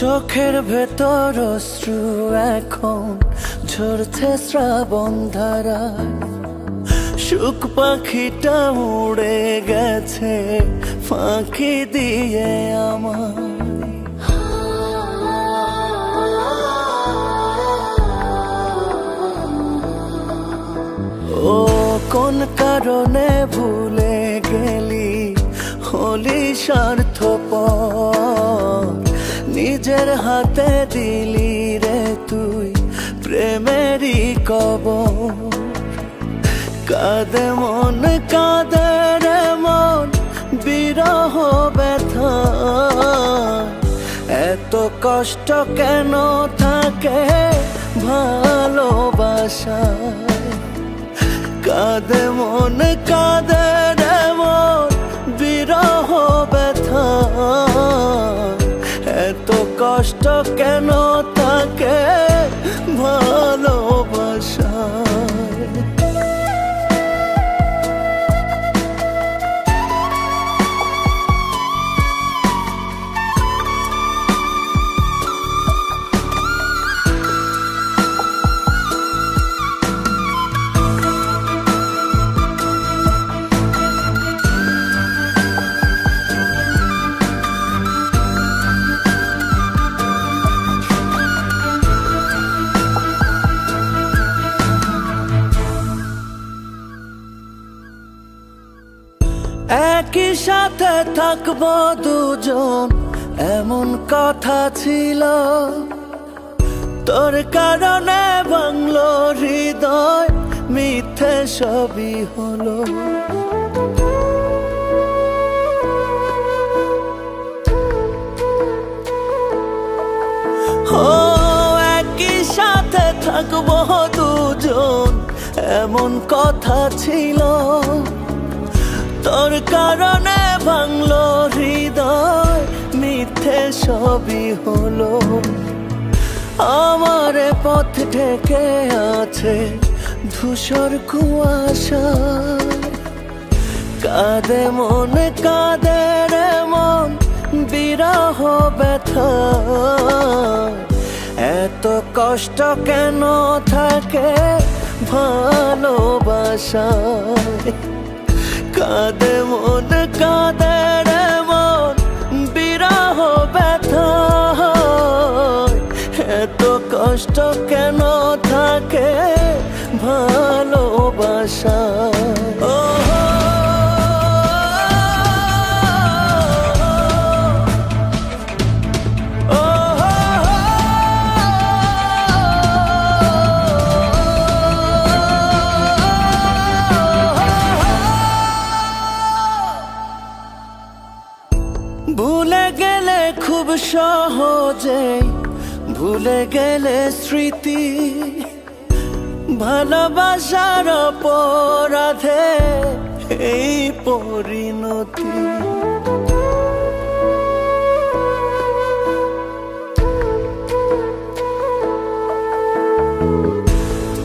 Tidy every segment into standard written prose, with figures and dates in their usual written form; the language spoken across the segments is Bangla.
চোখের ভেতর অশ্রু এখন ঝরছে শ্রাবণ ধারায়। সুখ পাখিটা উড়ে গেছে ফাঁকি দিয়ে আমার। ও কোন কারণে ভুলে গেলি হলি স্বার্থপর, নিজের হাতে দিলি রে তুই প্রেমেরই কবর। কাঁদে মন কাঁদে রে মন বিরহ ব্যথা, এত কষ্ট কেন থাকে ভালোবাসায়। কাঁদে মন কাঁদে রে মন বিরহ ব্যথা, এত কষ্ট কেন থাকে ভালোবাসায়। একই সাথে থাকবো দুজন এমন কথা ছিল, তোর কারণে ভাঙলো হৃদয় মিথ্যে সবই হলো। ও একই সাথে থাকবো দুজন এমন কথা ছিল, তোর কারণে ভাঙলো হৃদয় মিথ্যে সবই হলো। আমার পথ ঢেকে আছে ধূসর কুয়াশা, কাঁদে মন কাঁদে রে মন বিরহ ব্যথা, এত কষ্ট কেন থাকে ভালোবাসায়। কাঁদে মন কাঁদে রে মন বিরহ ব্যথা, এত কষ্ট কেন থাকে ভালোবাসায়। ভুলে গেলে খুব সহজে ভুলে গেলে স্মৃতি, ভালোবাসার অপরাধে এই পরিণতি।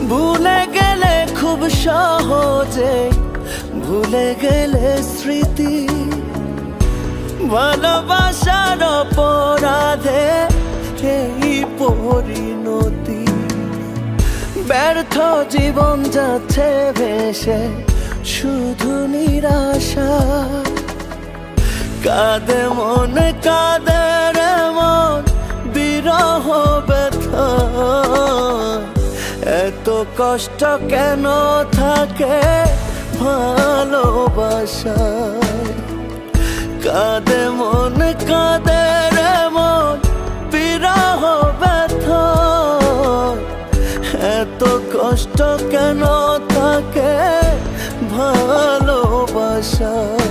ভুলে গেলে খুব সহজে ভুলে গেলে স্মৃতি, ভালোবাসার অপরাধে এই পরিণতি। ব্যর্থ জীবন যাচ্ছে ভেসে শুধু নিরাশা, কাঁদে মন কাঁদে রে মন বিরহ ব্যথা, এত কষ্ট কেন থাকে ভালোবাসায়। কাঁদে মন কাঁদে রে মন বিরহ ব্যথা, এত কষ্ট কেন থাকে ভালোবাসায়।